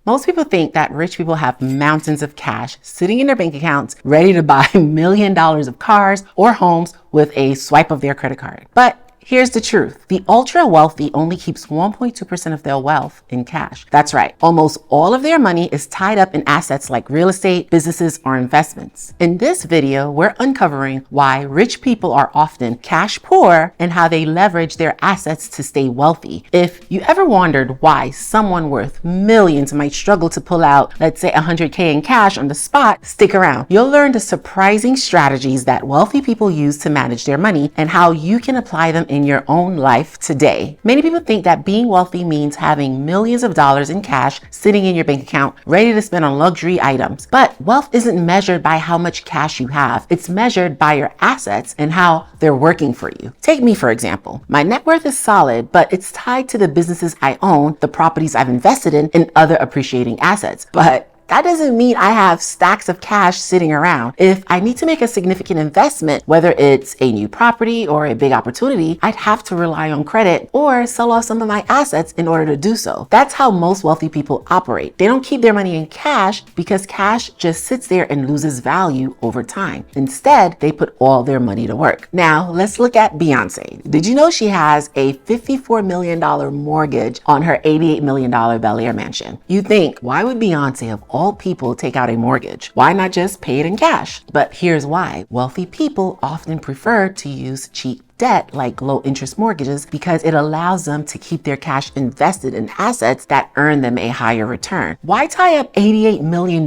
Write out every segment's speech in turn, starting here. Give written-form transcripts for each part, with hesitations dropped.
Most people think that rich people have mountains of cash sitting in their bank accounts, ready to buy $1 million of cars or homes with a swipe of their credit card. But here's the truth. The ultra wealthy only keeps 1.2% of their wealth in cash. That's right. Almost all of their money is tied up in assets like real estate, businesses, or investments. In this video, we're uncovering why rich people are often cash poor and how they leverage their assets to stay wealthy. If you ever wondered why someone worth millions might struggle to pull out, let's say $100K in cash on the spot, stick around. You'll learn the surprising strategies that wealthy people use to manage their money and how you can apply them in your own life today. Many people think that being wealthy means having millions of dollars in cash sitting in your bank account, ready to spend on luxury items. But wealth isn't measured by how much cash you have. It's measured by your assets and how they're working for you. Take me, for example. My net worth is solid, but it's tied to the businesses I own, the properties I've invested in, and other appreciating assets. But that doesn't mean I have stacks of cash sitting around. If I need to make a significant investment, whether it's a new property or a big opportunity, I'd have to rely on credit or sell off some of my assets in order to do so. That's how most wealthy people operate. They don't keep their money in cash because cash just sits there and loses value over time. Instead, they put all their money to work. Now, let's look at Beyonce. Did you know she has a $54 million mortgage on her $88 million Bel Air mansion? You think, why would Beyonce of all people take out a mortgage? Why not just pay it in cash? But here's why. Wealthy people often prefer to use cheap debt like low interest mortgages because it allows them to keep their cash invested in assets that earn them a higher return. Why tie up $88 million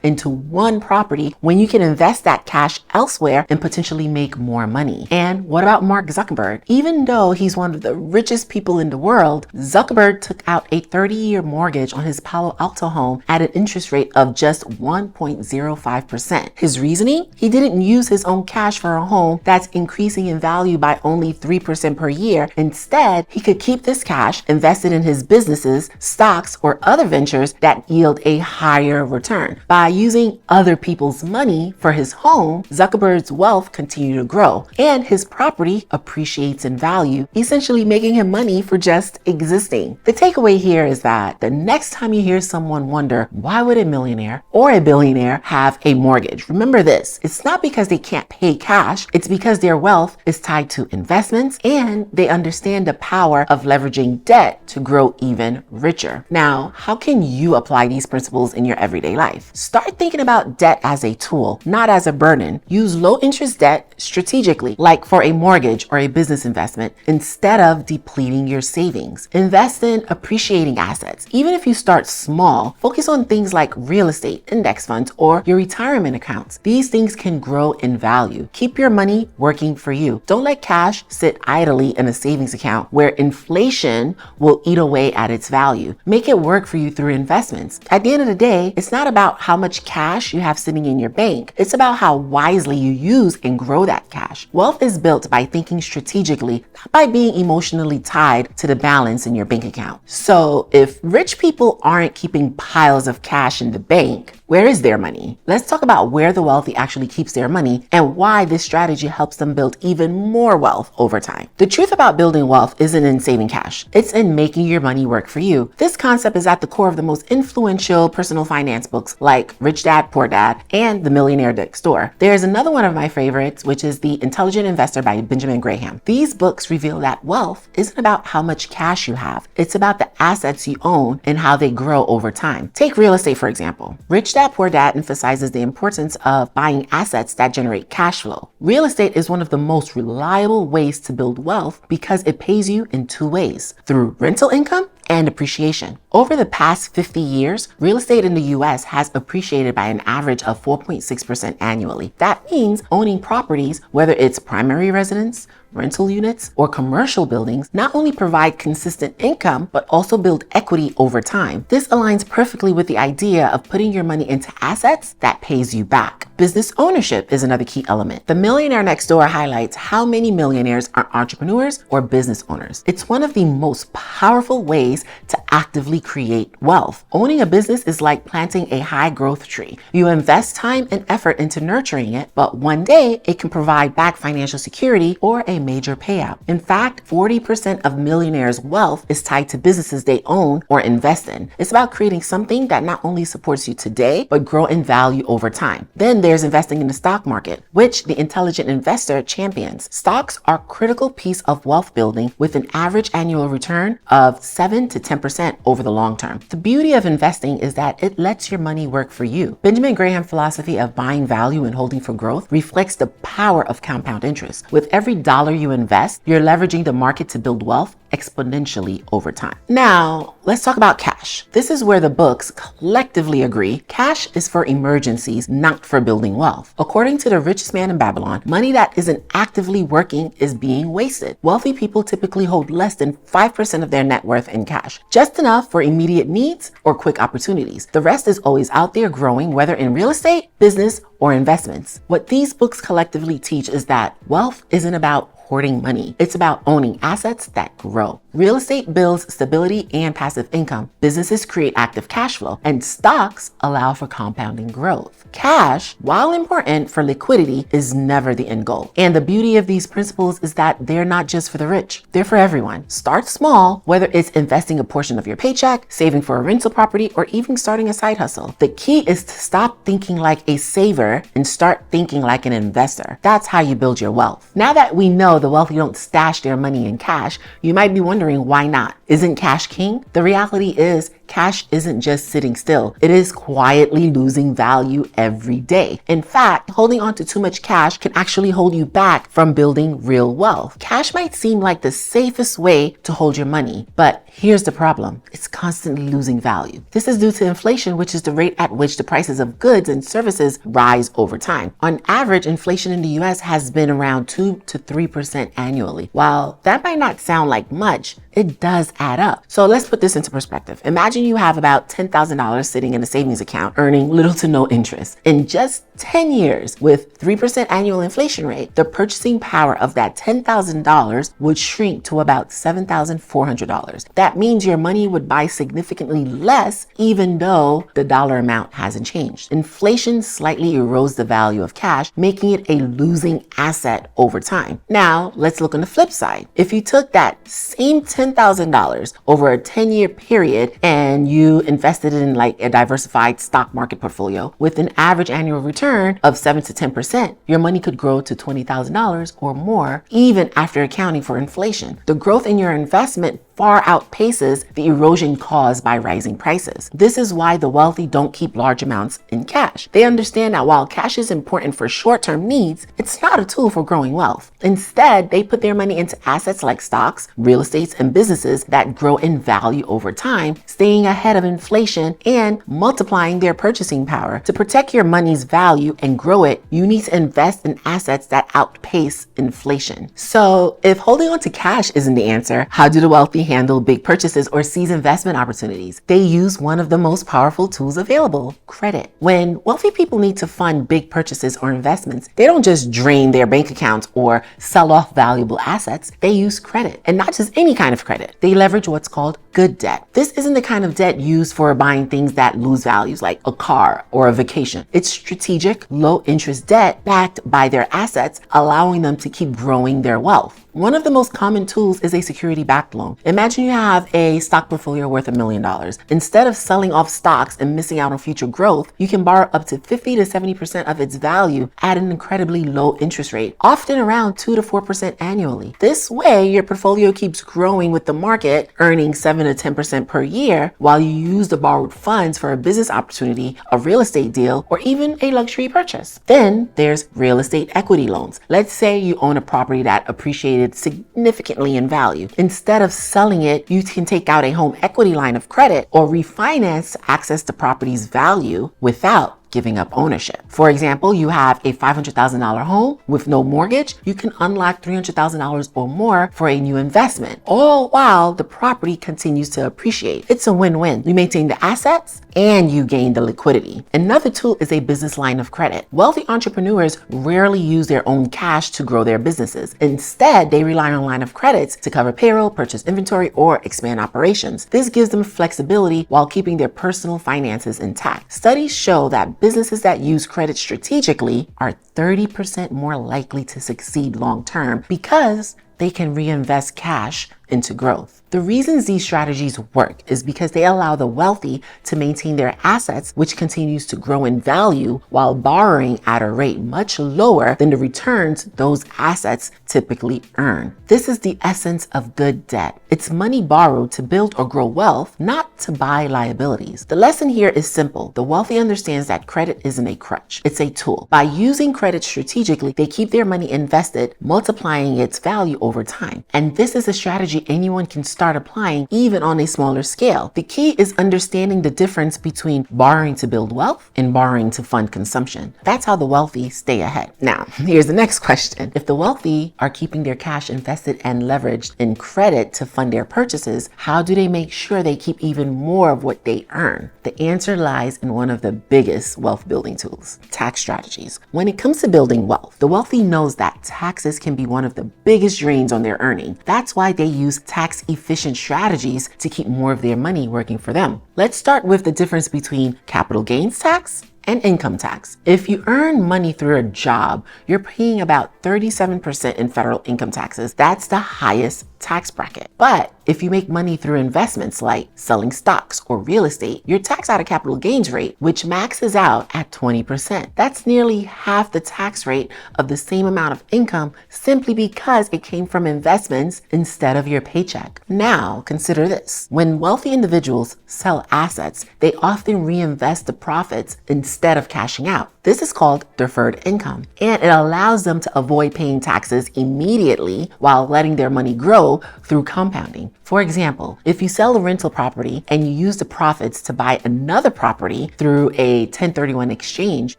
into one property when you can invest that cash elsewhere and potentially make more money? And what about Mark Zuckerberg? Even though he's one of the richest people in the world, Zuckerberg took out a 30-year mortgage on his Palo Alto home at an interest rate of just 1.05%. His reasoning? He didn't use his own cash for a home that's increasing in value by only 3% per year. Instead, he could keep this cash invested in his businesses, stocks, or other ventures that yield a higher return. By using other people's money for his home, Zuckerberg's wealth continued to grow, and his property appreciates in value, essentially making him money for just existing. The takeaway here is that the next time you hear someone wonder, why would a millionaire or a billionaire have a mortgage? Remember this, it's not because they can't pay cash, it's because their wealth is tied to investments and they understand the power of leveraging debt to grow even richer. Now, how can you apply these principles in your everyday life? Start thinking about debt as a tool, not as a burden. Use low interest debt strategically, like for a mortgage or a business investment, instead of depleting your savings. Invest in appreciating assets. Even if you start small, focus on things like real estate, index funds, or your retirement accounts. These things can grow in value. Keep your money working for you. Don't let cash sit idly in a savings account where inflation will eat away at its value. Make it work for you through investments. At the end of the day, it's not about how much cash you have sitting in your bank. It's about how wisely you use and grow that cash. Wealth is built by thinking strategically, not by being emotionally tied to the balance in your bank account. So if rich people aren't keeping piles of cash in the bank, where is their money? Let's talk about where the wealthy actually keeps their money and why this strategy helps them build even more wealth over time. The truth about building wealth isn't in saving cash. It's in making your money work for you. This concept is at the core of the most influential personal finance books like Rich Dad, Poor Dad, and The Millionaire Next Door. There's another one of my favorites, which is The Intelligent Investor by Benjamin Graham. These books reveal that wealth isn't about how much cash you have. It's about the assets you own and how they grow over time. Take real estate, for example. Rich Dad, Poor Dad emphasizes the importance of buying assets that generate cash flow. Real estate is one of the most reliable ways to build wealth because it pays you in two ways, through rental income and appreciation. Over the past 50 years, real estate in the US has appreciated by an average of 4.6% annually. That means owning properties, whether it's primary residence, rental units, or commercial buildings, not only provide consistent income, but also build equity over time. This aligns perfectly with the idea of putting your money into assets that pays you back. Business ownership is another key element. The Millionaire Next Door highlights how many millionaires are entrepreneurs or business owners. It's one of the most powerful ways businesses to actively create wealth. Owning a business is like planting a high growth tree. You invest time and effort into nurturing it, but one day it can provide back financial security or a major payout. In fact, 40% of millionaires' wealth is tied to businesses they own or invest in. It's about creating something that not only supports you today, but grow in value over time. Then there's investing in the stock market, which the intelligent investor champions. Stocks are a critical piece of wealth building with an average annual return of 7 to 10% over the long term. The beauty of investing is that it lets your money work for you. Benjamin Graham's philosophy of buying value and holding for growth reflects the power of compound interest. With every dollar you invest, you're leveraging the market to build wealth exponentially over time. Now, let's talk about cash. This is where the books collectively agree cash is for emergencies, not for building wealth. According to the richest man in Babylon, money that isn't actively working is being wasted. Wealthy people typically hold less than 5% of their net worth in cash, just enough for immediate needs or quick opportunities. The rest is always out there growing, whether in real estate, business, or investments. What these books collectively teach is that wealth isn't about hoarding money. It's about owning assets that grow. Real estate builds stability and passive income. Businesses create active cash flow, and stocks allow for compounding growth. Cash, while important for liquidity, is never the end goal. And the beauty of these principles is that they're not just for the rich, they're for everyone. Start small, whether it's investing a portion of your paycheck, saving for a rental property, or even starting a side hustle. The key is to stop thinking like a saver and start thinking like an investor. That's how you build your wealth. Now that we know the wealthy don't stash their money in cash, you might be wondering why not? Isn't cash king? The reality is cash isn't just sitting still. It is quietly losing value every day. In fact, holding on to too much cash can actually hold you back from building real wealth. Cash might seem like the safest way to hold your money, but here's the problem. It's constantly losing value. This is due to inflation, which is the rate at which the prices of goods and services rise over time. On average, inflation in the US has been around 2 to 3% annually. While that might not sound like much, it does add up. So let's put this into perspective. Imagine you have about $10,000 sitting in a savings account earning little to no interest. In just 10 years, with 3% annual inflation rate, the purchasing power of that $10,000 would shrink to about $7,400. That means your money would buy significantly less, even though the dollar amount hasn't changed. Inflation slightly erodes the value of cash, making it a losing asset over time. Now, let's look on the flip side. If you took that same $10,000 over a 10-year period and you invested in like a diversified stock market portfolio with an average annual return of 7 to 10%, your money could grow to $20,000 or more, even after accounting for inflation. The growth in your investment far outpaces the erosion caused by rising prices. This is why the wealthy don't keep large amounts in cash. They understand that while cash is important for short-term needs, it's not a tool for growing wealth. Instead, they put their money into assets like stocks, real estate, and businesses that grow in value over time, staying ahead of inflation and multiplying their purchasing power. To protect your money's value and grow it, you need to invest in assets that outpace inflation. So if holding on to cash isn't the answer, how do the wealthy handle big purchases or seize investment opportunities? They use one of the most powerful tools available, credit. When wealthy people need to fund big purchases or investments, they don't just drain their bank accounts or sell off valuable assets. They use credit, and not just any kind of credit. They leverage what's called good debt. This isn't the kind of debt used for buying things that lose values like a car or a vacation. It's strategic, low interest debt backed by their assets, allowing them to keep growing their wealth. One of the most common tools is a security-backed loan. Imagine you have a stock portfolio worth $1 million. Instead of selling off stocks and missing out on future growth, you can borrow up to 50 to 70% of its value at an incredibly low interest rate, often around 2 to 4% annually. This way, your portfolio keeps growing with the market, earning 7 to 10% per year, while you use the borrowed funds for a business opportunity, a real estate deal, or even a luxury purchase. Then there's real estate equity loans. Let's say you own a property that appreciated significantly in value. Instead of selling it, you can take out a home equity line of credit or refinance to access the property's value without giving up ownership. For example, you have a $500,000 home with no mortgage, you can unlock $300,000 or more for a new investment, all while the property continues to appreciate. It's a win-win. You maintain the assets and you gain the liquidity. Another tool is a business line of credit. Wealthy entrepreneurs rarely use their own cash to grow their businesses. Instead, they rely on line of credits to cover payroll, purchase inventory, or expand operations. This gives them flexibility while keeping their personal finances intact. Studies show that businesses that use credit strategically are 30% more likely to succeed long term because they can reinvest cash into growth. The reasons these strategies work is because they allow the wealthy to maintain their assets, which continues to grow in value while borrowing at a rate much lower than the returns those assets typically earn. This is the essence of good debt. It's money borrowed to build or grow wealth, not to buy liabilities. The lesson here is simple. The wealthy understands that credit isn't a crutch. It's a tool. By using credit strategically, they keep their money invested, multiplying its value over time. And this is a strategy anyone can start applying even on a smaller scale. The key is understanding the difference between borrowing to build wealth and borrowing to fund consumption. That's how the wealthy stay ahead. Now, here's the next question. If the wealthy are keeping their cash invested and leveraged in credit to fund their purchases, how do they make sure they keep even more of what they earn? The answer lies in one of the biggest wealth building tools, tax strategies. When it comes to building wealth, the wealthy knows that taxes can be one of the biggest drains on their earning. That's why they use tax efficient strategies to keep more of their money working for them. Let's start with the difference between capital gains tax and income tax. If you earn money through a job, you're paying about 37% in federal income taxes. That's the highest tax bracket. But if you make money through investments like selling stocks or real estate, you're taxed at a capital gains rate, which maxes out at 20%. That's nearly half the tax rate of the same amount of income simply because it came from investments instead of your paycheck. Now, consider this. When wealthy individuals sell assets, they often reinvest the profits instead of cashing out. This is called deferred income, and it allows them to avoid paying taxes immediately while letting their money grow through compounding. For example, if you sell a rental property and you use the profits to buy another property through a 1031 exchange,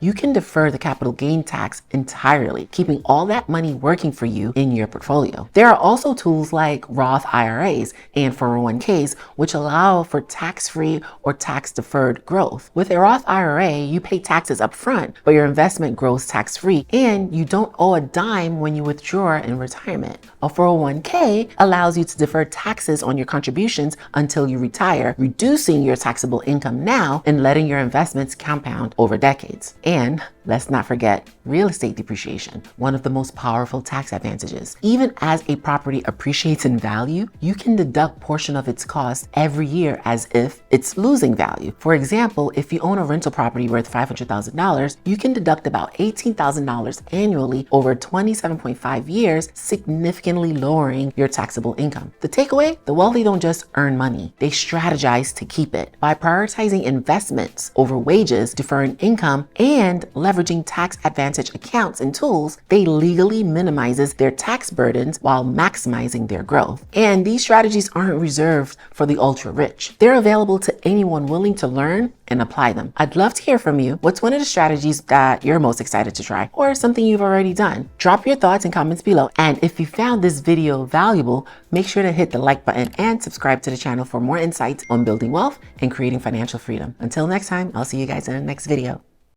you can defer the capital gain tax entirely, keeping all that money working for you in your portfolio. There are also tools like Roth IRAs and 401ks, which allow for tax-free or tax-deferred growth. With a Roth IRA, you pay taxes up front, but your investment grows tax-free, and you don't owe a dime when you withdraw in retirement. A 401k allows you to defer taxes on your contributions until you retire, reducing your taxable income now and letting your investments compound over decades. And let's not forget real estate depreciation, one of the most powerful tax advantages. Even as a property appreciates in value, you can deduct portion of its cost every year as if it's losing value. For example, if you own a rental property worth $500,000, you can deduct about $18,000 annually over 27.5 years, significantly lowering your taxable income. The takeaway, the wealthy don't just earn money, they strategize to keep it. By prioritizing investments over wages, deferring income, and leveraging tax advantage accounts and tools, they legally minimizes their tax burdens while maximizing their growth. And these strategies aren't reserved for the ultra rich. They're available to anyone willing to learn and apply them. I'd love to hear from you. What's one of the strategies that you're most excited to try, or something you've already done? Drop your thoughts and comments below. And if you found this video valuable, make sure to hit the like button and subscribe to the channel for more insights on building wealth and creating financial freedom. Until next time, I'll see you guys in the next video.